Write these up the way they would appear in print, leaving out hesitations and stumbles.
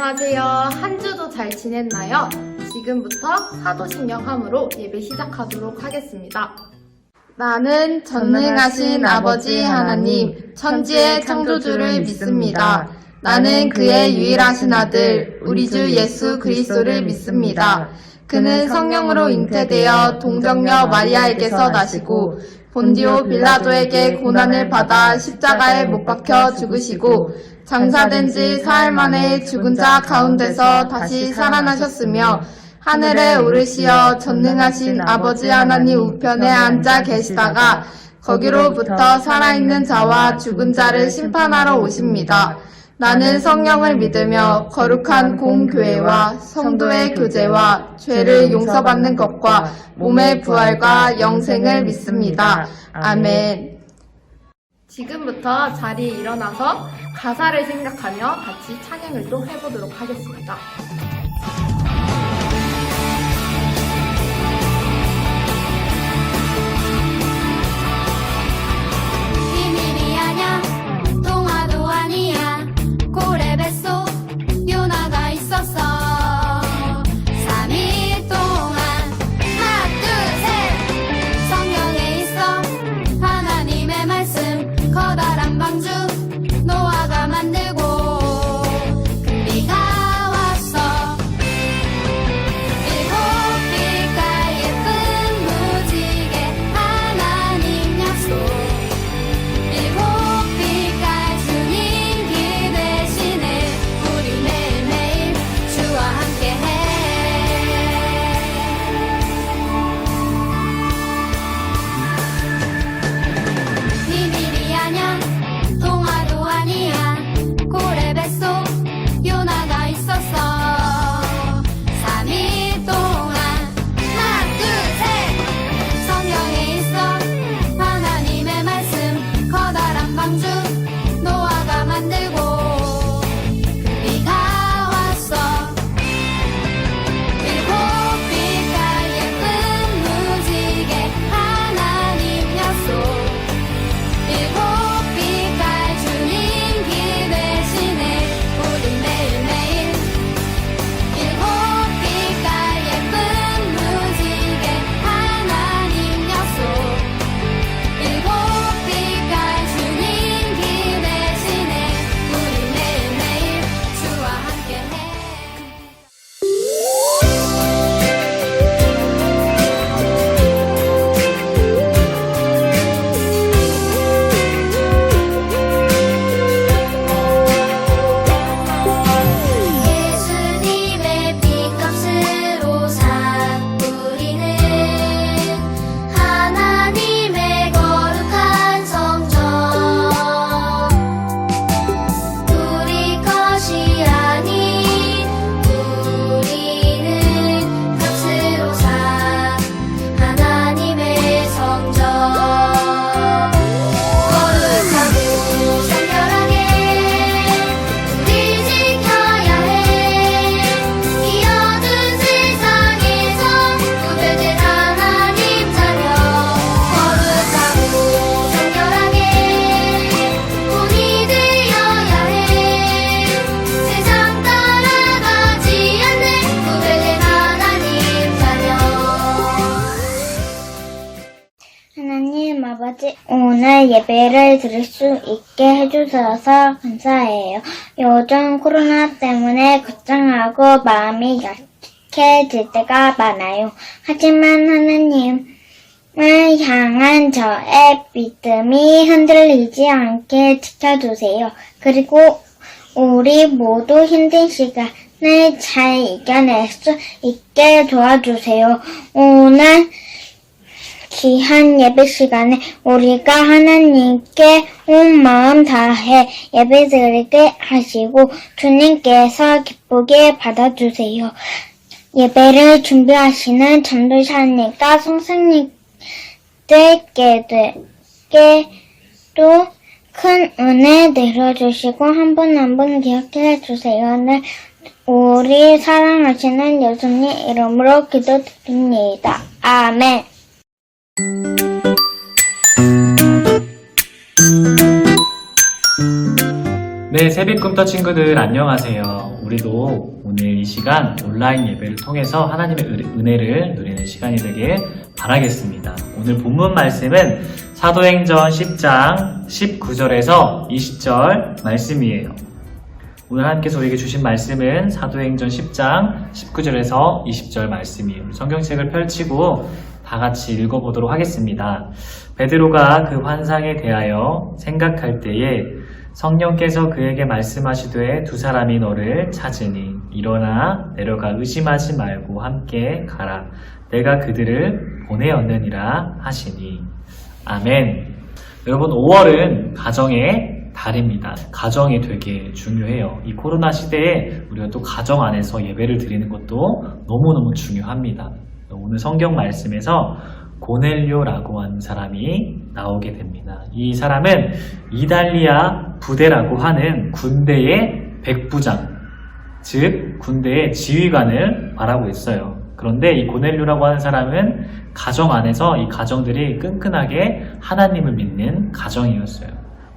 안녕하세요. 한 주도 잘 지냈나요? 지금부터 사도신경함으로 예배 시작하도록 하겠습니다. 나는 전능하신 아버지 하나님, 천지의 창조주를 믿습니다. 나는 그의 유일하신 아들, 우리 주 예수 그리스도를 믿습니다. 그는 성령으로 잉태되어 동정녀 마리아에게서 나시고 본디오 빌라도에게 고난을 받아 십자가에 못 박혀 죽으시고 장사된 지 사흘 만에 죽은 자 가운데서 다시 살아나셨으며 하늘에 오르시어 전능하신 아버지 하나님 우편에 앉아 계시다가 거기로부터 살아있는 자와 죽은 자를 심판하러 오십니다. 나는 성령을 믿으며 거룩한 공교회와 성도의 교제와 죄를 용서받는 것과 몸의 부활과 영생을 믿습니다. 아멘. 지금부터 자리에 일어나서 가사를 생각하며 같이 찬양을 또 해보도록 하겠습니다. 비밀이 아냐 동화도 아니야 고래 뱃속 요나가 있었어 3일 동안 하나 둘 셋 성경에 있어 하나님의 말씀 커다란 방주 노아가 만들고 비가 왔어 일곱 빛깔 예쁜 무지개 하나님 약속 일곱 빛깔 주님 기대시네 우리 매일매일 주와 함께해 비밀이 아냐 동화도 아니야 고래 뱃속 요나가 있었어 3일 동안 하나 둘 셋 성경에 있어 하나님의 말씀 커다란 방주 노아가 만들고 비가 왔어 일곱 빛깔 예쁜 무지개 하나님 약속 일곱 빛깔 주님 기대시네 우리 매일매일 일곱 빛깔 예쁜 무지개 하나님 약속 일곱 빛깔 주님 기대시네 우리 매일매일 주와 함께해 예수님의 피값으로 산 우리는 하나님의 거룩한 성전 우리 것이 아닌 우리는 값으로 산 하나님의 성전 거룩하고 성결하게 우리 지켜야 해 이 어두운 세상에서 구별된 하나님 자녀 거룩하고 성결하게 본이 되어야 해 세상 따라가지 않는 구별된 하나님 자녀 하나님 아버지 오늘 예배를 드릴 수 있게 해주셔서 감사해요. 요즘 코로나 때문에 걱정하고 마음이 약해질 때가 많아요. 하지만 하나님을 향한 저의 믿음이 흔들리지 않게 지켜주세요. 그리고 우리 모두 힘든 시간을 잘 이겨낼 수 있게 도와주세요. 오늘 귀한 예배 시간에 우리가 하나님께 온 마음 다해 예배 드리게 하시고 주님께서 기쁘게 받아주세요. 예배를 준비하시는 전도사님과 성생님들께도 큰 은혜 내려주시고 한 분 한 분 기억해 주세요. 네, 우리 사랑하시는 예수님 이름으로 기도드립니다. 아멘. 네, 세빛꿈터 친구들 안녕하세요. 우리도 오늘 이 시간 온라인 예배를 통해서 하나님의 은혜를 누리는 시간이 되길 바라겠습니다. 오늘 본문 말씀은 사도행전 10장 19절에서 20절 말씀이에요. 오늘 하나님께서 우리에게 주신 말씀은 사도행전 10장 19절에서 20절 말씀이에요. 성경책을 펼치고 다 같이 읽어보도록 하겠습니다. 베드로가 그 환상에 대하여 생각할 때에 성령께서 그에게 말씀하시되 두 사람이 너를 찾으니 일어나 내려가 의심하지 말고 함께 가라. 내가 그들을 보내었느니라 하시니. 아멘. 여러분, 5월은 가정의 달입니다. 가정이 되게 중요해요. 이 코로나 시대에 우리가 또 가정 안에서 예배를 드리는 것도 너무너무 중요합니다. 오늘 성경 말씀에서 고넬료라고 하는 사람이 나오게 됩니다. 이 사람은 이달리아 부대라고 하는 군대의 백부장, 즉 군대의 지휘관을 말하고 있어요. 그런데 이 고넬료라고 하는 사람은 가정 안에서 이 가정들이 끈끈하게 하나님을 믿는 가정이었어요.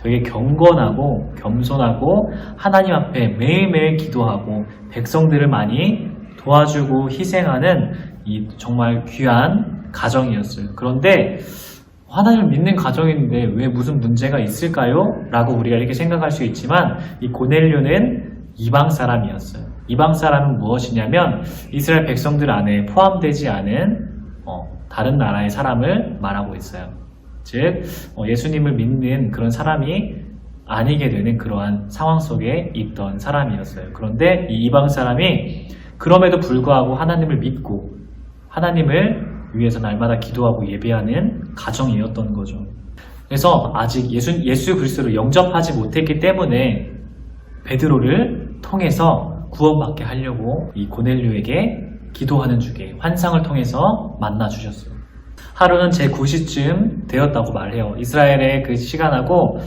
되게 경건하고 겸손하고 하나님 앞에 매일매일 기도하고 백성들을 많이 도와주고 희생하는 이 정말 귀한 가정이었어요. 그런데 하나님을 믿는 가정인데 왜 무슨 문제가 있을까요? 라고 우리가 이렇게 생각할 수 있지만 이 고넬료는 이방 사람이었어요. 이방 사람은 무엇이냐면 이스라엘 백성들 안에 포함되지 않은 다른 나라의 사람을 말하고 있어요. 즉 예수님을 믿는 그런 사람이 아니게 되는 그러한 상황 속에 있던 사람이었어요. 그런데 이 이방 사람이 그럼에도 불구하고 하나님을 믿고 하나님을 위해서 날마다 기도하고 예배하는 가정이었던 거죠. 그래서 아직 예수 그리스도를 영접하지 못했기 때문에 베드로를 통해서 구원받게 하려고 이 고넬료에게 기도하는 중에 환상을 통해서 만나 주셨어요. 하루는 제 9시쯤 되었다고 말해요. 이스라엘의 그 시간하고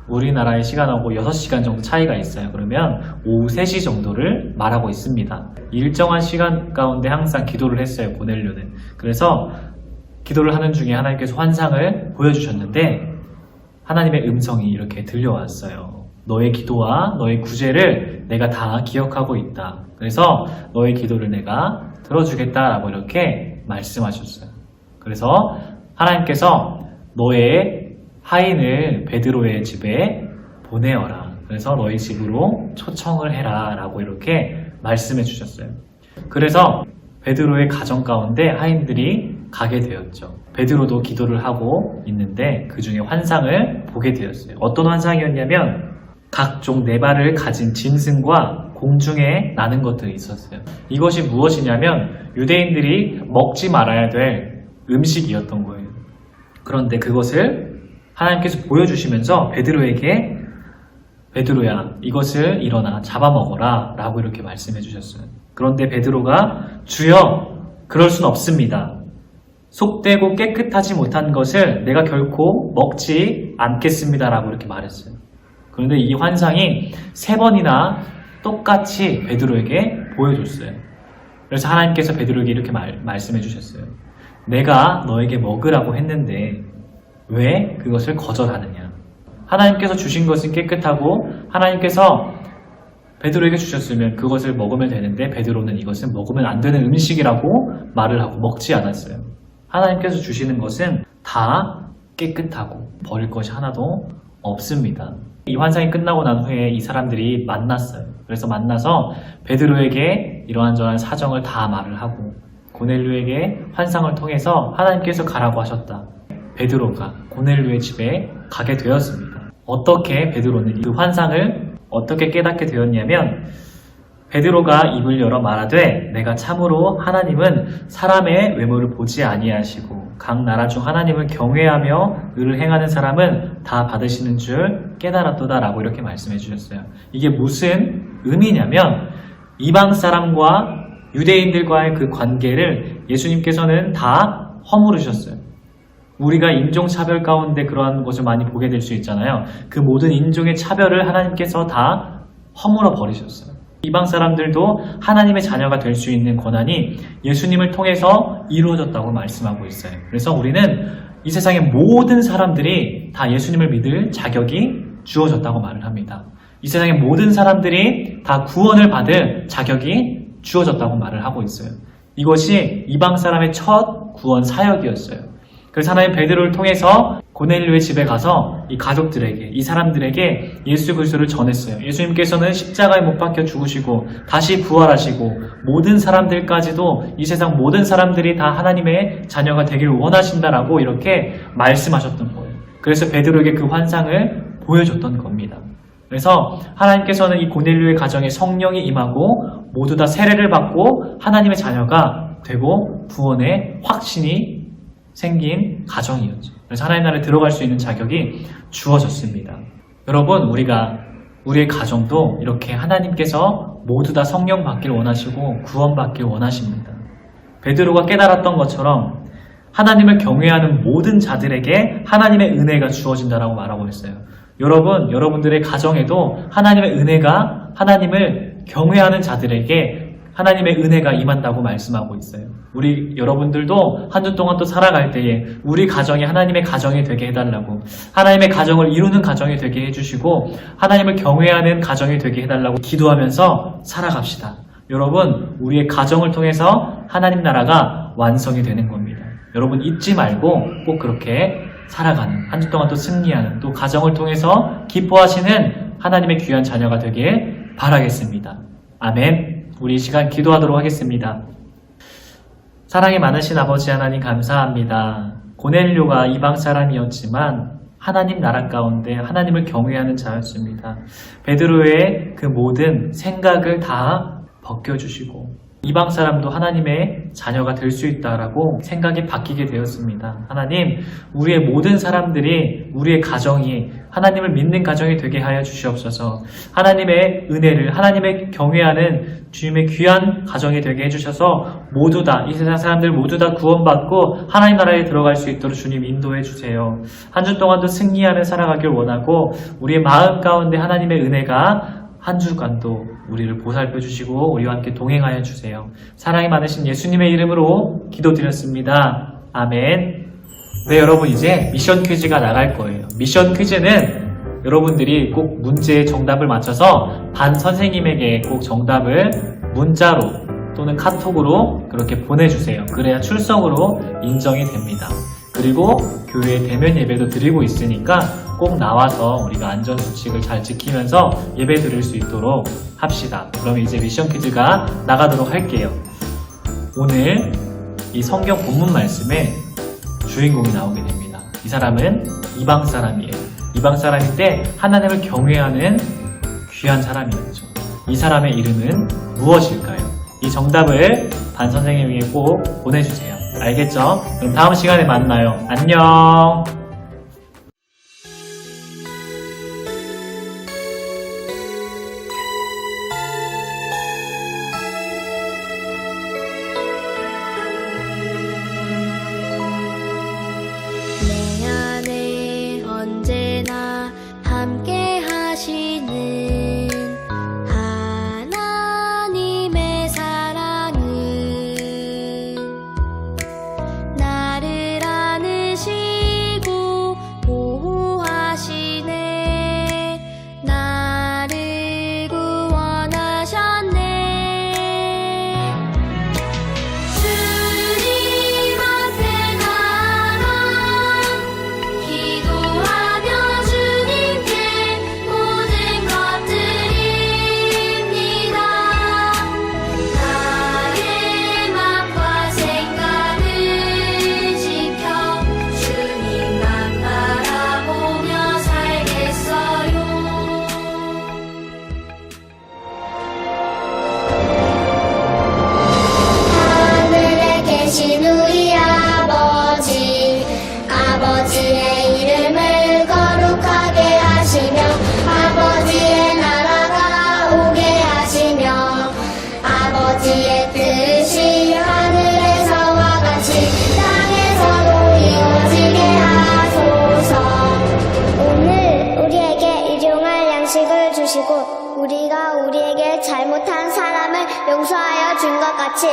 우리나라의 시간하고 6시간 정도 차이가 있어요. 그러면 오후 3시 정도를 말하고 있습니다. 일정한 시간 가운데 항상 기도를 했어요, 고넬료는. 그래서 기도를 하는 중에 하나님께서 환상을 보여주셨는데 하나님의 음성이 이렇게 들려왔어요. 너의 기도와 너의 구제를 내가 다 기억하고 있다. 그래서 너의 기도를 내가 들어주겠다라고 이렇게 말씀하셨어요. 그래서 하나님께서 너의 하인을 베드로의 집에 보내어라. 그래서 너희 집으로 초청을 해라 라고 이렇게 말씀해 주셨어요. 그래서 베드로의 가정 가운데 하인들이 가게 되었죠. 베드로도 기도를 하고 있는데 그 중에 환상을 보게 되었어요. 어떤 환상이었냐면 각종 네 발을 가진 짐승과 공중에 나는 것들이 있었어요. 이것이 무엇이냐면 유대인들이 먹지 말아야 될 음식이었던 거예요. 그런데 그것을 하나님께서 보여주시면서 베드로에게 베드로야 이것을 일어나 잡아먹어라 라고 이렇게 말씀해 주셨어요. 그런데 베드로가 주여 그럴 순 없습니다. 속되고 깨끗하지 못한 것을 내가 결코 먹지 않겠습니다 라고 이렇게 말했어요. 그런데 이 환상이 3번이나 똑같이 베드로에게 보여줬어요. 그래서 하나님께서 베드로에게 이렇게 말씀해 주셨어요. 내가 너에게 먹으라고 했는데 왜 그것을 거절하느냐. 하나님께서 주신 것은 깨끗하고 하나님께서 베드로에게 주셨으면 그것을 먹으면 되는데 베드로는 이것은 먹으면 안 되는 음식이라고 말을 하고 먹지 않았어요. 하나님께서 주시는 것은 다 깨끗하고 버릴 것이 하나도 없습니다. 이 환상이 끝나고 난 후에 이 사람들이 만났어요. 그래서 만나서 베드로에게 이러한저러한 사정을 다 말을 하고 고넬료에게 환상을 통해서 하나님께서 가라고 하셨다. 베드로가 고넬료의 집에 가게 되었습니다. 어떻게 베드로는 그 환상을 어떻게 깨닫게 되었냐면 베드로가 입을 열어 말하되 내가 참으로 하나님은 사람의 외모를 보지 아니하시고 각 나라 중 하나님을 경외하며 의를 행하는 사람은 다 받으시는 줄 깨달았도다 라고 이렇게 말씀해 주셨어요. 이게 무슨 의미냐면 이방 사람과 유대인들과의 그 관계를 예수님께서는 다 허물으셨어요. 우리가 인종차별 가운데 그러한 것을 많이 보게 될 수 있잖아요. 그 모든 인종의 차별을 하나님께서 다 허물어 버리셨어요. 이방 사람들도 하나님의 자녀가 될 수 있는 권한이 예수님을 통해서 이루어졌다고 말씀하고 있어요. 그래서 우리는 이 세상의 모든 사람들이 다 예수님을 믿을 자격이 주어졌다고 말을 합니다. 이 세상의 모든 사람들이 다 구원을 받을 자격이 주어졌다고 말을 하고 있어요. 이것이 이방 사람의 첫 구원 사역이었어요. 그래서 하나님 베드로를 통해서 고넬료의 집에 가서 이 가족들에게, 이 사람들에게 예수 그리스도를 전했어요. 예수님께서는 십자가에 못 박혀 죽으시고 다시 부활하시고 모든 사람들까지도 이 세상 모든 사람들이 다 하나님의 자녀가 되기를 원하신다라고 이렇게 말씀하셨던 거예요. 그래서 베드로에게 그 환상을 보여줬던 겁니다. 그래서 하나님께서는 이 고넬료의 가정에 성령이 임하고 모두 다 세례를 받고 하나님의 자녀가 되고 구원의 확신이 생긴 가정이었죠. 그래서 하나님 나라에 들어갈 수 있는 자격이 주어졌습니다. 여러분, 우리의 가정도 이렇게 하나님께서 모두 다 성령 받기를 원하시고 구원 받기를 원하십니다. 베드로가 깨달았던 것처럼 하나님을 경외하는 모든 자들에게 하나님의 은혜가 주어진다라고 말하고 있어요. 여러분들의 가정에도 하나님의 은혜가 하나님을 경외하는 자들에게 하나님의 은혜가 임한다고 말씀하고 있어요. 여러분들도 한 주 동안 또 살아갈 때에 우리 가정이 하나님의 가정이 되게 해달라고, 하나님의 가정을 이루는 가정이 되게 해주시고 하나님을 경외하는 가정이 되게 해달라고 기도하면서 살아갑시다. 여러분, 우리의 가정을 통해서 하나님 나라가 완성이 되는 겁니다. 여러분 잊지 말고 꼭 그렇게 살아가는, 한 주 동안 또 승리하는, 또 가정을 통해서 기뻐하시는 하나님의 귀한 자녀가 되길 바라겠습니다. 아멘. 우리 이 시간 기도하도록 하겠습니다. 사랑이 많으신 아버지 하나님 감사합니다. 고넬료가 이방 사람이었지만 하나님 나라 가운데 하나님을 경외하는 자였습니다. 베드로의 그 모든 생각을 다 벗겨주시고 이방 사람도 하나님의 자녀가 될 수 있다라고 생각이 바뀌게 되었습니다. 하나님, 우리의 모든 사람들이, 우리의 가정이 하나님을 믿는 가정이 되게 하여 주시옵소서. 하나님의 은혜를, 하나님의 경외하는 주님의 귀한 가정이 되게 해주셔서 모두 다, 이 세상 사람들 모두 다 구원받고 하나님 나라에 들어갈 수 있도록 주님 인도해 주세요. 한 주 동안도 승리하며 살아가길 원하고 우리의 마음 가운데 하나님의 은혜가 한 주간도 우리를 보살펴 주시고 우리와 함께 동행하여 주세요. 사랑이 많으신 예수님의 이름으로 기도드렸습니다. 아멘. 네, 여러분 이제 미션 퀴즈가 나갈 거예요. 미션 퀴즈는 여러분들이 꼭 문제의 정답을 맞춰서 반 선생님에게 꼭 정답을 문자로 또는 카톡으로 그렇게 보내주세요. 그래야 출석으로 인정이 됩니다. 그리고 교회 대면 예배도 드리고 있으니까 꼭 나와서 우리가 안전수칙을 잘 지키면서 예배 드릴 수 있도록 합시다. 그럼 이제 미션 퀴즈가 나가도록 할게요. 오늘 이 성경 본문 말씀에 주인공이 나오게 됩니다. 이 사람은 이방 사람이에요. 이방 사람인데 하나님을 경외하는 귀한 사람이었죠. 이 사람의 이름은 무엇일까요? 이 정답을 반 선생님에게 꼭 보내주세요. 알겠죠? 그럼 다음 시간에 만나요. 안녕. 내 안에 언제나 함께 하시는 하나님의 사랑은 나를 안으시고 보호하시네. 나를 구원하셨네. 주님한테 나가 기도하며 주님께 모든 것 드립니다. 나의 맘과 생각을 지켜 주님만 바라보며 살겠어요. 하늘에 계신 우리 아버지, 아버지의 이름을 거룩하게 하시며 아버지의 나라가 오게 하시며 아버지의 뜻이 하늘에서와 같이 땅에서도 이루어지게 하소서. 오늘 우리에게 일용할 양식을 주시고 우리가 우리에게 잘못한 사람을 용서하여 준 것 같이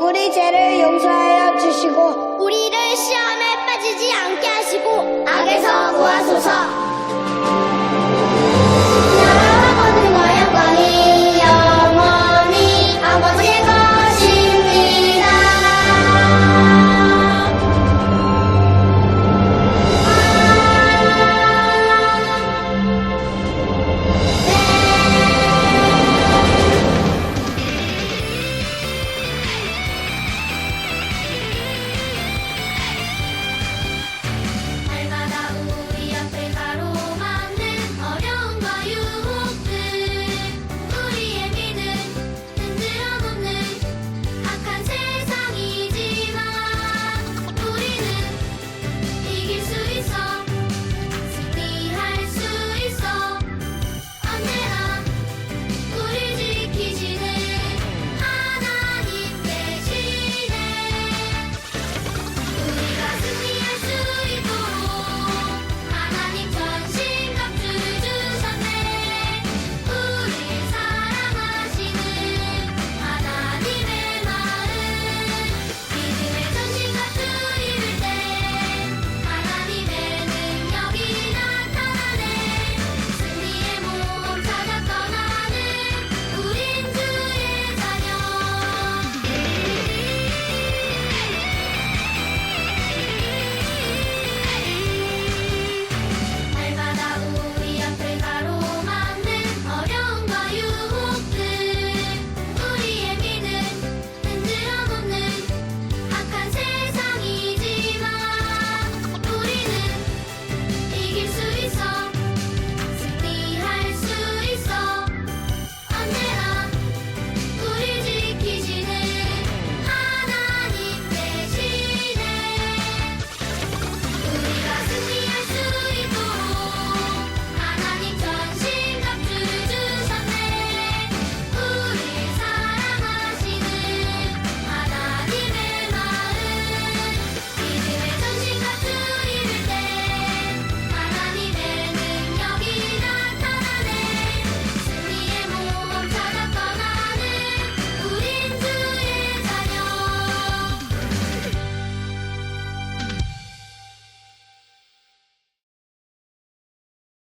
우리 죄를 용서하여 주시고 우리를 시험에